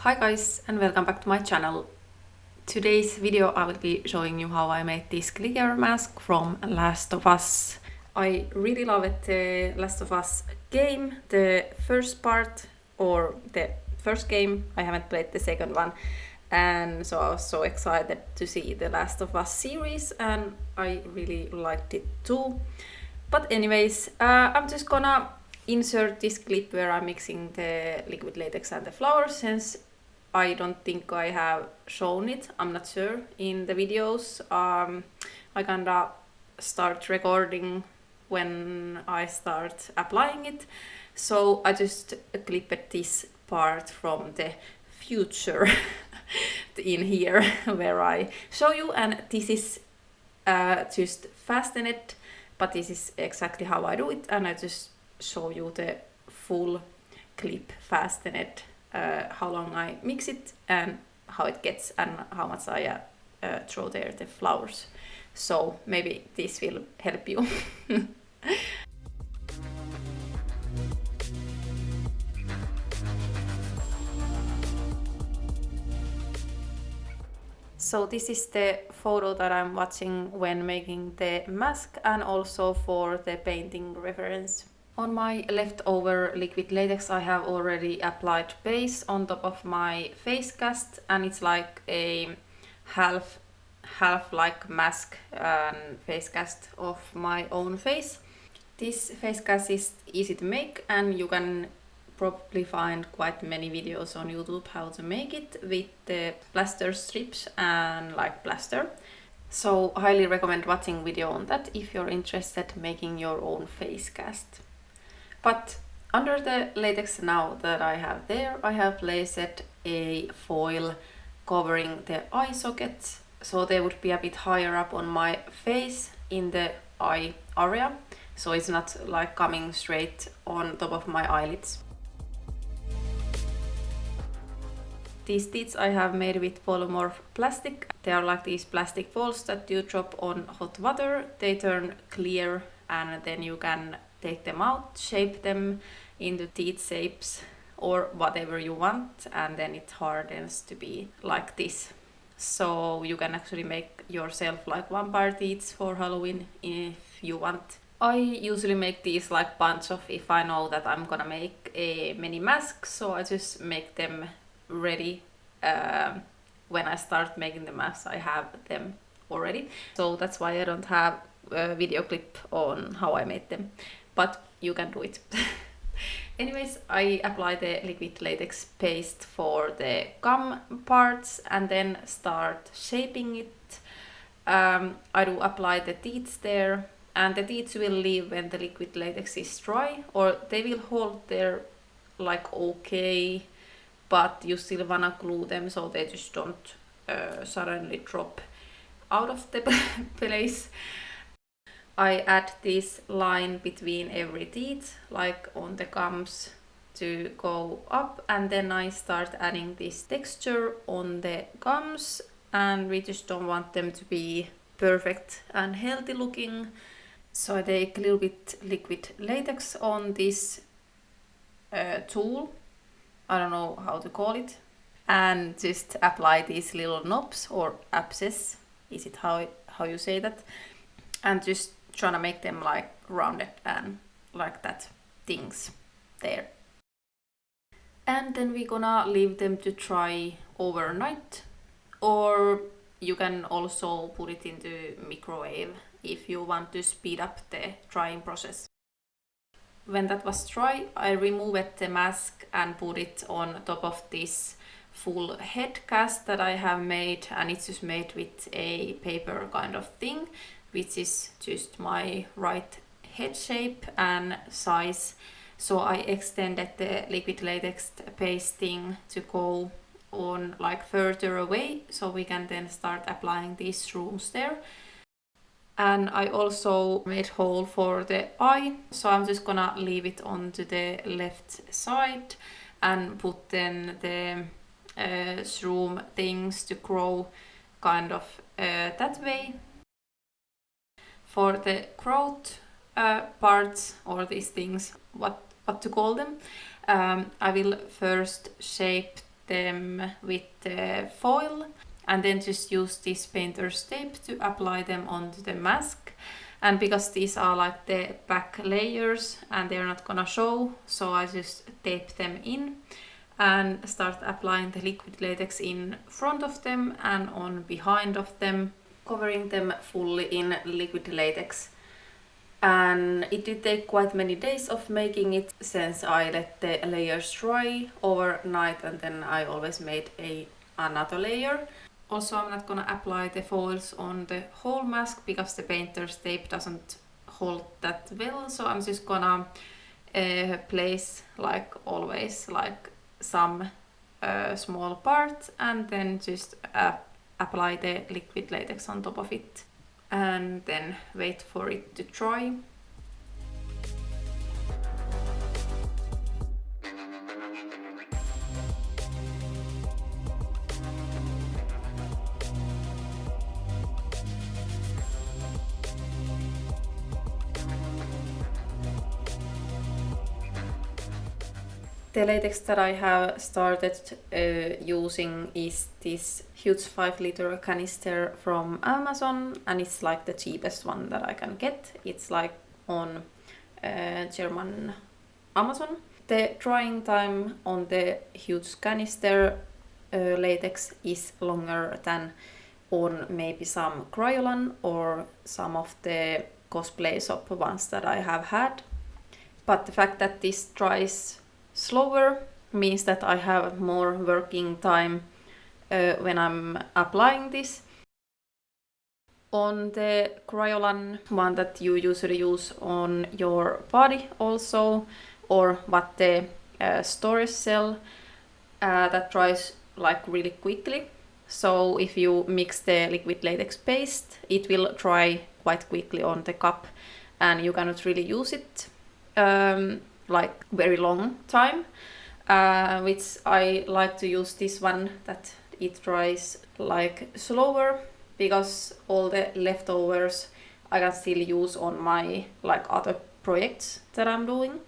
Hi guys and welcome back to my channel. Today's video I will be showing you how I made this glitter mask from Last of Us. I really loved the Last of Us game, the first part or the first game. I haven't played the second one, and so I was so excited to see the Last of Us series and I really liked it too. But anyways, I'm just gonna insert this clip where I'm mixing the liquid latex and the flowers, since I don't think I have shown it, I'm not sure, in the videos. I kinda start recording when I start applying it, so I just clipped this part from the future in here where I show you, and this is just fasten it, but this is exactly how I do it, and I just show you the full clip fasten it, how long I mix it and how it gets and how much I throw there the flowers. So maybe this will help you. So this is the photo that I'm watching when making the mask and also for the painting reference. On my leftover liquid latex I have already applied base on top of my face cast, and it's like a half like mask and face cast of my own face. This face cast is easy to make and you can probably find quite many videos on YouTube how to make it with the plaster strips and like plaster. So highly recommend watching video on that if you're interested making your own face cast. But under the latex now that I have there, I have placed a foil covering the eye sockets, so they would be a bit higher up on my face in the eye area, so it's not like coming straight on top of my eyelids. These teeth I have made with polymorph plastic. They are like these plastic balls that you drop on hot water. They turn clear and then you can take them out, shape them into teeth shapes or whatever you want, and then it hardens to be like this. So you can actually make yourself like vampire teeth for Halloween if you want. I usually make these like bunch of if I know that I'm gonna make a mini mask, so I just make them ready. When I start making the mask I have them already, so that's why I don't have a video clip on how I made them, but you can do it. Anyways, I apply the liquid latex paste for the gum parts and then start shaping it. I do apply the teeth there, and the teeth will leave when the liquid latex is dry, or they will hold there like okay, but you still wanna glue them so they just don't suddenly drop out of the place. I add this line between every teeth, like on the gums, to go up, and then I start adding this texture on the gums, and we just don't want them to be perfect and healthy looking. So I take a little bit liquid latex on this tool, I don't know how to call it, and just apply these little knobs or abscess, is it how you say that, and just trying to make them like rounded and like that things there. And then we're gonna leave them to dry overnight, or you can also put it into microwave if you want to speed up the drying process. When that was dry, I removed the mask and put it on top of this full head cast that I have made, and it's just made with a paper kind of thing, which is just my right head shape and size. So I extended the liquid latex pasting to go on like further away, so we can then start applying these shrooms there. And I also made hole for the eye, so I'm just gonna leave it onto the left side and put then the shroom things to grow kind of that way. For the growth parts, or these things, what to call them, I will first shape them with the foil and then just use this painter's tape to apply them onto the mask. And because these are like the back layers and they're not gonna show, so I just tape them in and start applying the liquid latex in front of them and on behind of them, covering them fully in liquid latex. And it did take quite many days of making it since I let the layers dry overnight and then I always made another layer. Also, I'm not gonna apply the foils on the whole mask because the painter's tape doesn't hold that well, so I'm just gonna place, like always, like some small part and then just apply the liquid latex on top of it and then wait for it to dry. The latex that I have started using is this huge 5-liter canister from Amazon, and it's like the cheapest one that I can get. It's like on German Amazon. The drying time on the huge canister latex is longer than on maybe some Kryolan or some of the cosplay shop ones that I have had. But the fact that this dries slower means that I have more working time when I'm applying this. On the Kryolan one that you usually use on your body also, or what the stores sell, that dries like really quickly. So if you mix the liquid latex paste, it will dry quite quickly on the cup and you cannot really use it like very long time, which I like to use this one that it dries like slower, because all the leftovers I can still use on my like other projects that I'm doing,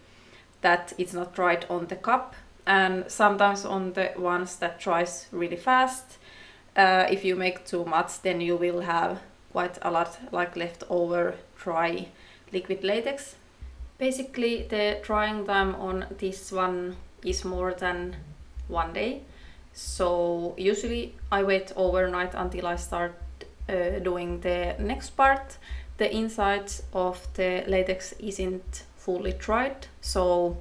that it's not dried on the cup. And sometimes on the ones that dries really fast, if you make too much, then you will have quite a lot like leftover dry liquid latex. Basically, the drying time on this one is more than 1 day. So usually I wait overnight until I start doing the next part. The inside of the latex isn't fully dried, so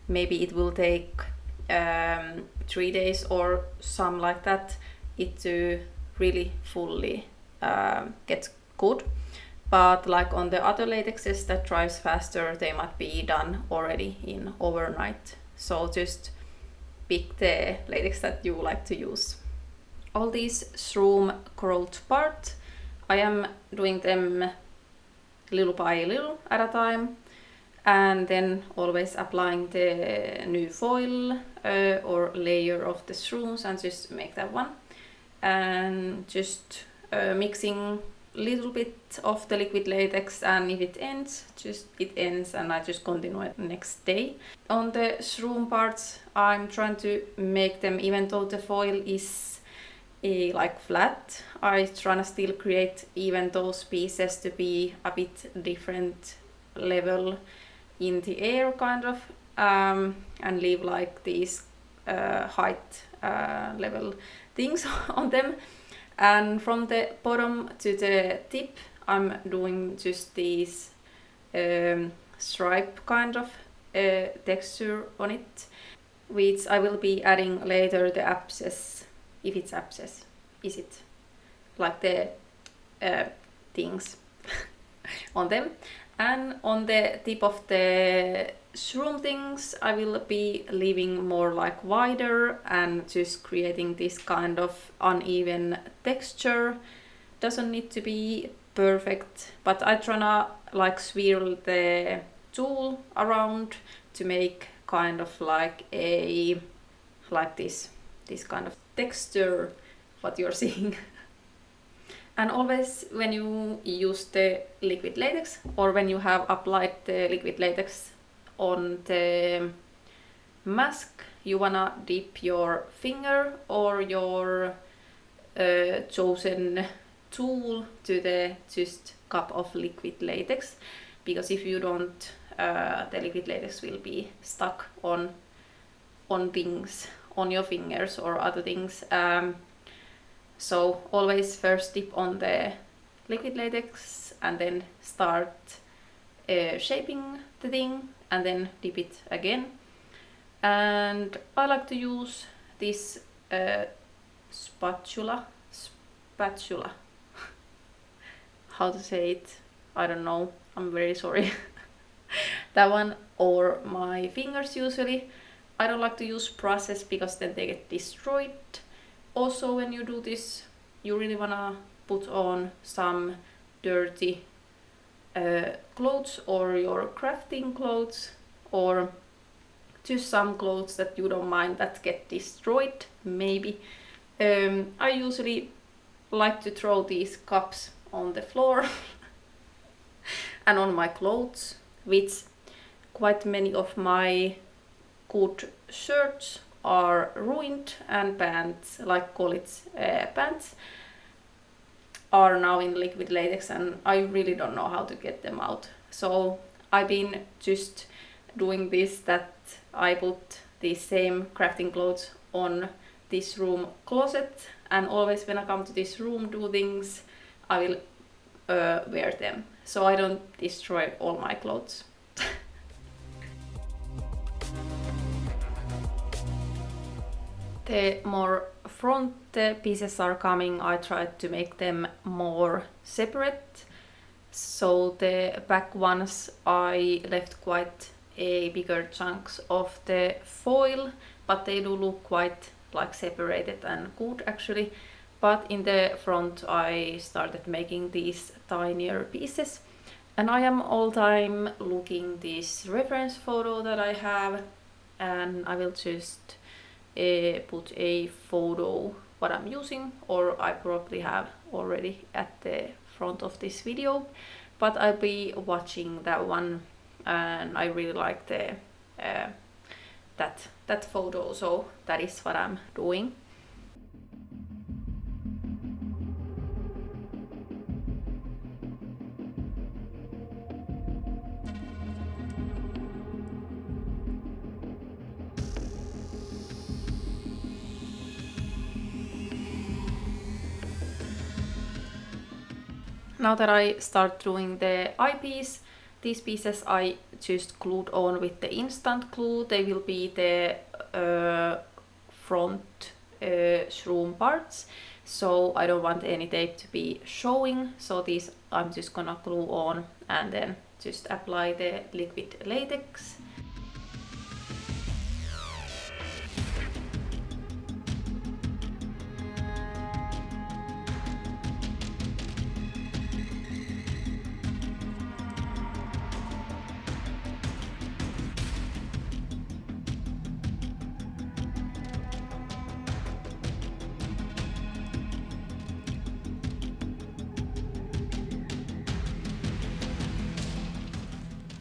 maybe it will take 3 days or some like that it to really fully get good. But like on the other latexes that dries faster, they might be done already in overnight. So just pick the latex that you like to use. All these shroom growth parts, I am doing them little by little at a time, and then always applying the new foil or layer of the shrooms and just make that one. And just mixing little bit of the liquid latex, and if it ends, it ends and I just continue it next day. On the shroom parts, I'm trying to make them, even though the foil is like flat, I try to still create even those pieces to be a bit different level in the air kind of, and leave like these height level things on them. And from the bottom to the tip, I'm doing just these stripe kind of texture on it, which I will be adding later the abscess, if it's abscess, is it? Like the things on them. And on the tip of the shroom things, I will be leaving more like wider and just creating this kind of uneven texture. Doesn't need to be perfect, but I try to like swirl the tool around to make kind of like a this kind of texture what you're seeing. And always when you use the liquid latex, or when you have applied the liquid latex on the mask, you wanna dip your finger or your chosen tool to the just cup of liquid latex, because if you don't, the liquid latex will be stuck on things, on your fingers or other things. So always first dip on the liquid latex and then start shaping the thing and then dip it again. And I like to use this spatula. How to say it? I don't know. I'm very sorry. That one, or my fingers usually. I don't like to use brushes because then they get destroyed. Also, when you do this, you really wanna put on some dirty clothes or your crafting clothes, or just some clothes that you don't mind that get destroyed, maybe. I usually like to throw these cups on the floor and on my clothes, which quite many of my good shirts are ruined, and pants, like college pants, are now in liquid latex, and I really don't know how to get them out. So I've been just doing this, that I put the same crafting clothes on this room closet, and always when I come to this room do things, I will wear them, so I don't destroy all my clothes. The more front pieces are coming, I tried to make them more separate. So the back ones I left quite a bigger chunks of the foil, but they do look quite like separated and good actually. But in the front I started making these tinier pieces, and I am all time looking this reference photo that I have, and I will just put a photo what I'm using, or I probably have already at the front of this video, but I'll be watching that one, and I really like the that photo, so that is what I'm doing. Now that I start doing the eyepiece, these pieces I just glued on with the instant glue. They will be the front shroom parts, so I don't want any tape to be showing, so these I'm just gonna glue on and then just apply the liquid latex.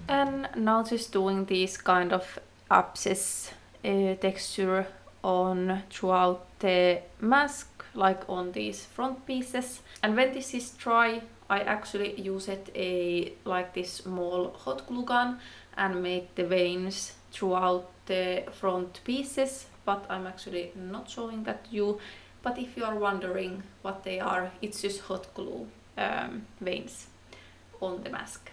And now just doing these kind of abscess texture on throughout the mask, like on these front pieces. And when this is dry, I actually use it like this small hot glue gun and make the veins throughout the front pieces, but I'm actually not showing that to you. But if you are wondering what they are, it's just hot glue veins on the mask.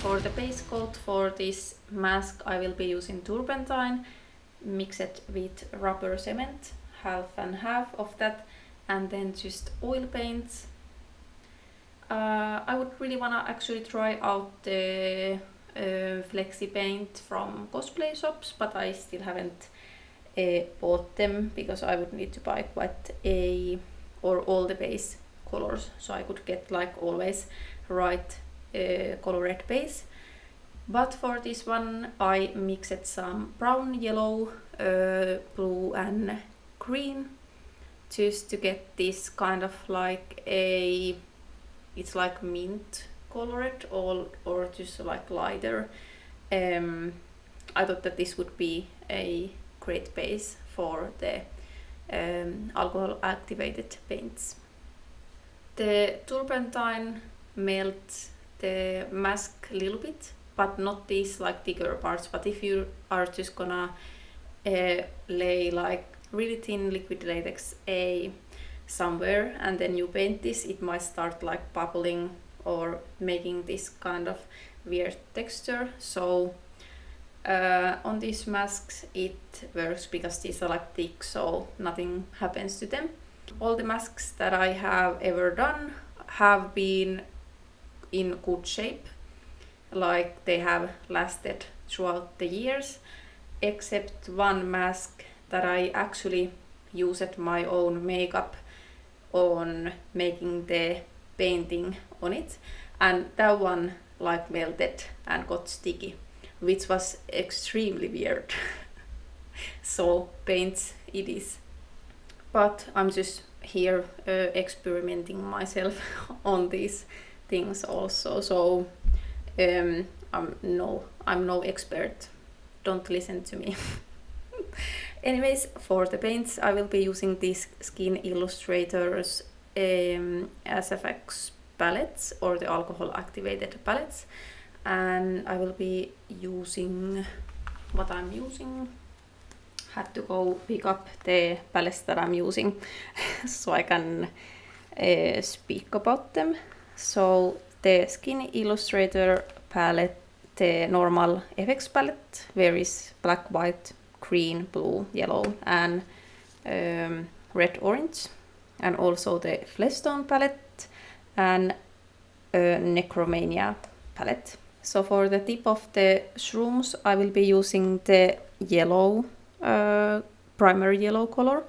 For the base coat for this mask I will be using Turpentine mixed with rubber cement, half and half of that, and then just oil paints. I would really wanna actually try out the flexi paint from cosplay shops, but I still haven't bought them because I would need to buy quite or all the base colors, so I could get like always right colored base. But for this one I mixed some brown, yellow, blue and green just to get this kind of like it's like mint colored or just like lighter. I thought that this would be a great base for the alcohol activated paints. The Turpentine melts the mask a little bit, but not these like thicker parts. But if you are just gonna lay like really thin liquid latex somewhere and then you paint this, it might start like bubbling or making this kind of weird texture. So on these masks it works because these are like thick, so nothing happens to them. All the masks that I have ever done have been in good shape, like they have lasted throughout the years, except one mask that I actually used my own makeup on making the painting on it, and that one like melted and got sticky, which was extremely weird. So paints it is. But I'm just here experimenting myself on these things also, so I'm no expert, don't listen to me. Anyways, for the paints I will be using these Skin Illustrators SFX palettes or the alcohol activated palettes, and I will be using what I'm using. Had to go pick up the palettes that I'm using so I can speak about them. So the Skin Illustrator palette, the normal FX palette, where is black, white, green, blue, yellow and red, orange, and also the Fleshstone palette and Necromania palette. So for the tip of the shrooms I will be using the yellow primary yellow color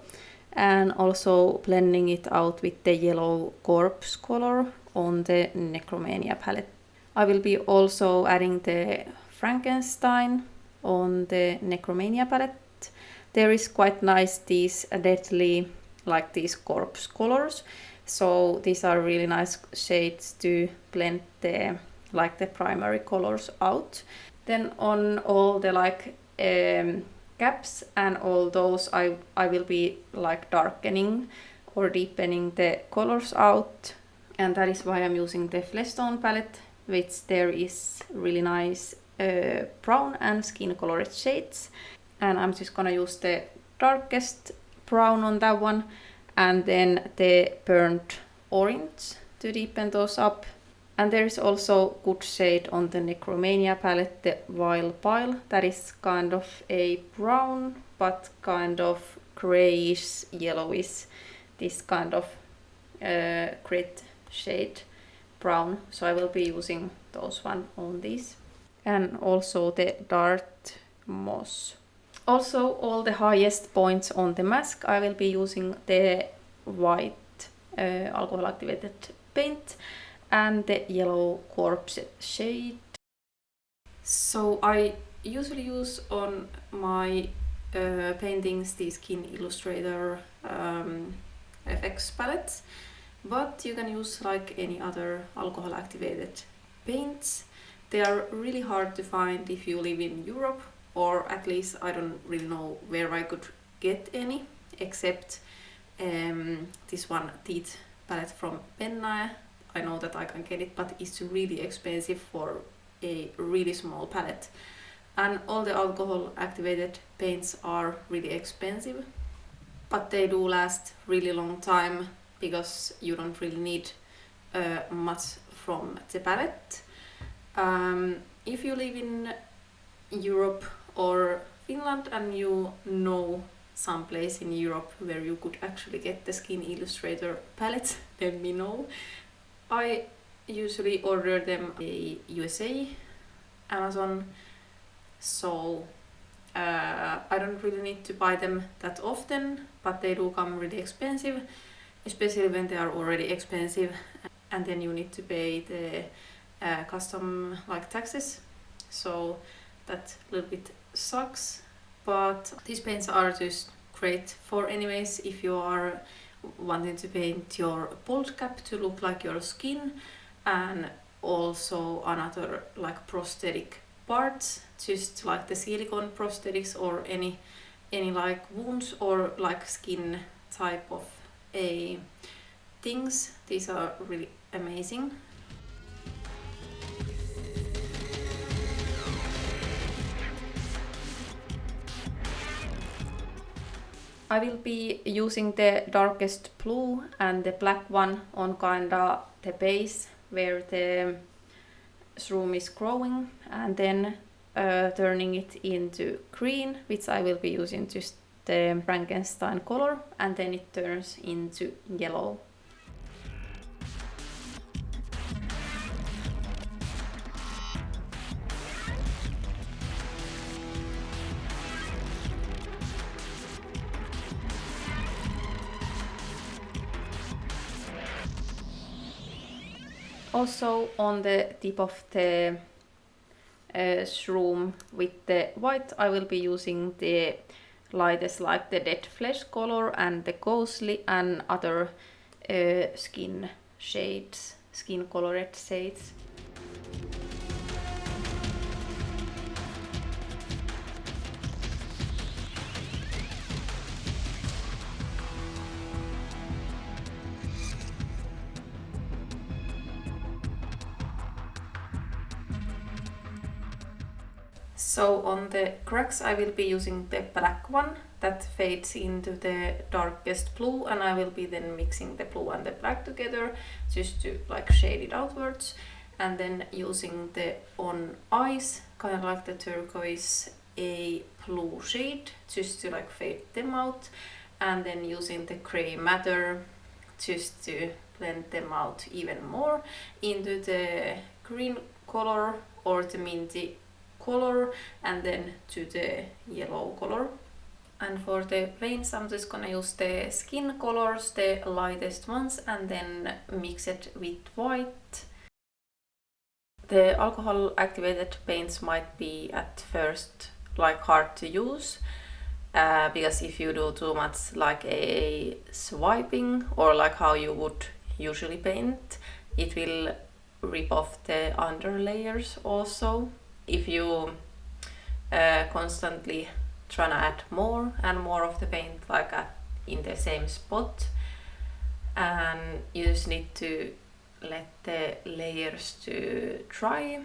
and also blending it out with the yellow corpse color on the Necromania palette. I will be also adding the Frankenstein on the Necromania palette. There is quite nice these deadly like these corpse colors, so these are really nice shades to blend the like the primary colors out. Then on all the like caps and all those I will be like darkening or deepening the colors out, and that is why I'm using the Fleshstone palette, which there is really nice brown and skin colored shades, and I'm just gonna use the darkest brown on that one and then the burnt orange to deepen those up. And there is also good shade on the Necromania palette, the Wild Pile, that is kind of a brown but kind of grayish yellowish, this kind of grit shade brown, so I will be using those one on these. And also the Dart Moss. Also all the highest points on the mask I will be using the white alcohol activated paint and the yellow corpse shade. So I usually use on my paintings the Skin Illustrator FX palettes, but you can use like any other alcohol activated paints. They are really hard to find if you live in Europe, or at least I don't really know where I could get any, except this one teeth palette from Pennae. I know that I can get it, but it's really expensive for a really small palette. And all the alcohol activated paints are really expensive, but they do last really long time because you don't really need much from the palette. If you live in Europe or Finland and you know some place in Europe where you could actually get the Skin Illustrator palettes, let me know. I usually order them in USA Amazon. So I don't really need to buy them that often, but they do come really expensive, especially when they are already expensive, and then you need to pay the custom like taxes. So that a little bit sucks, but these paints are just great for anyways if you are wanting to paint your bald cap to look like your skin, and also another like prosthetic parts, just like the silicone prosthetics or any like wounds or like skin type of a things. These are really amazing. I will be using the darkest blue and the black one on kinda the base where the shroom is growing, and then turning it into green, which I will be using just the Frankenstein color, and then it turns into yellow. Also on the tip of the shroom with the white, I will be using the lightest, like the dead flesh color and the ghostly and other skin shades, skin colored shades. So on the cracks I will be using the black one that fades into the darkest blue, and I will be then mixing the blue and the black together just to like shade it outwards, and then using the on eyes, kind of like the turquoise a blue shade just to like fade them out, and then using the gray matter just to blend them out even more into the green color or the minty color, and then to the yellow color. And for the veins I'm just gonna use the skin colors, the lightest ones, and then mix it with white. The alcohol activated paints might be at first like hard to use, because if you do too much like a swiping or like how you would usually paint, it will rip off the under layers also. If you constantly try to add more and more of the paint like in the same spot, and you just need to let the layers to dry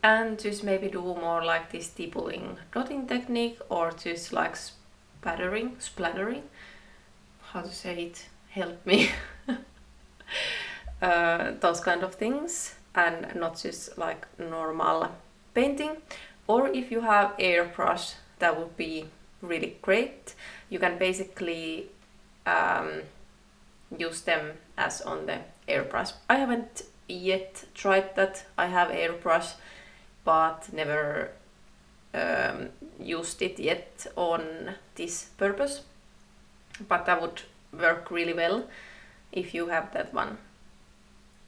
and just maybe do more like this stippling dotting technique, or just like splattering, how to say it, help me. Those kind of things, and not just like normal painting. Or if you have airbrush, that would be really great. You can basically use them as on the airbrush. I haven't yet tried that. I have airbrush but never used it yet on this purpose, but that would work really well if you have that one.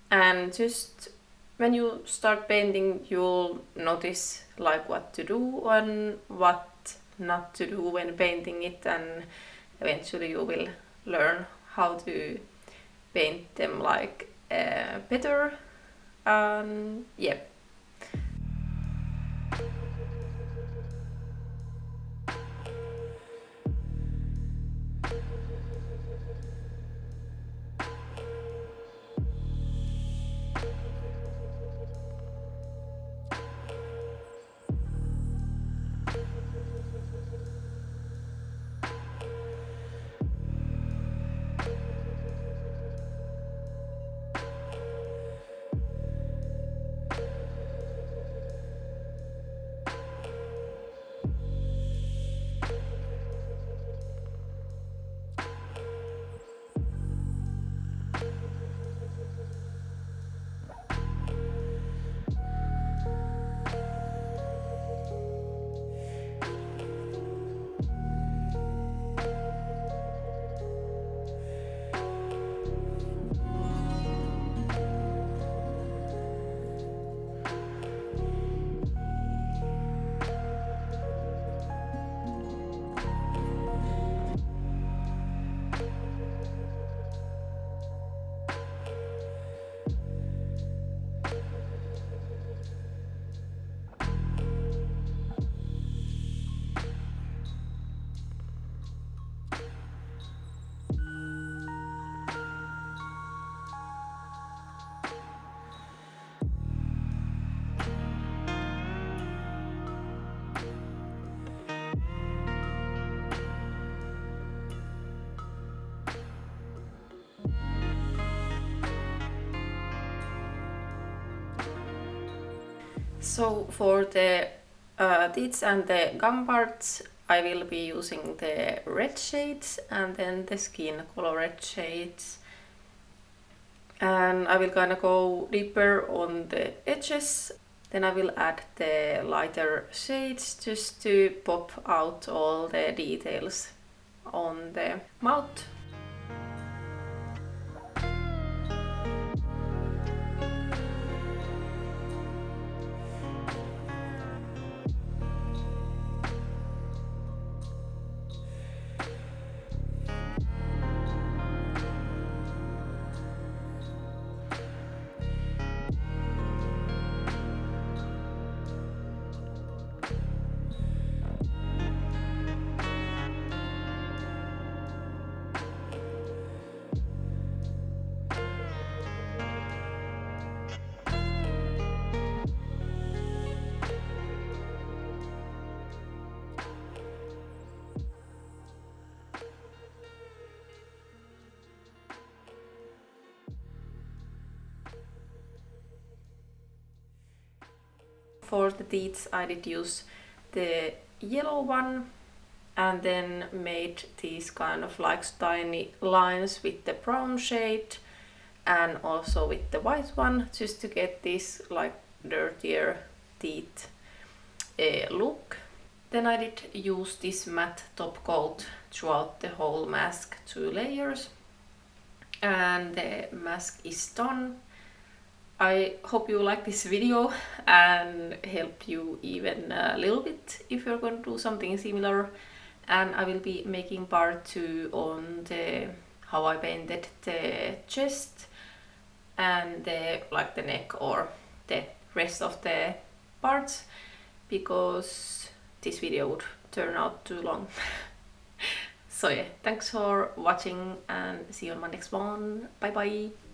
And just when you start painting, you'll notice like what to do and what not to do when painting it, and eventually you will learn how to paint them like better. Yeah. So for the teeth and the gum parts, I will be using the red shades and then the skin colored shades. And I will kind of go deeper on the edges. Then I will add the lighter shades just to pop out all the details on the mouth. For the teeth I did use the yellow one and then made these kind of like tiny lines with the brown shade and also with the white one just to get this like dirtier teeth look. Then I did use this matte top coat throughout the whole mask, 2 layers, and the mask is done. I hope you like this video and help you even a little bit if you're going to do something similar. And I will be making part 2 on the how I painted the chest and the like the neck or the rest of the parts, because this video would turn out too long. So yeah, thanks for watching and see you on my next one. Bye bye!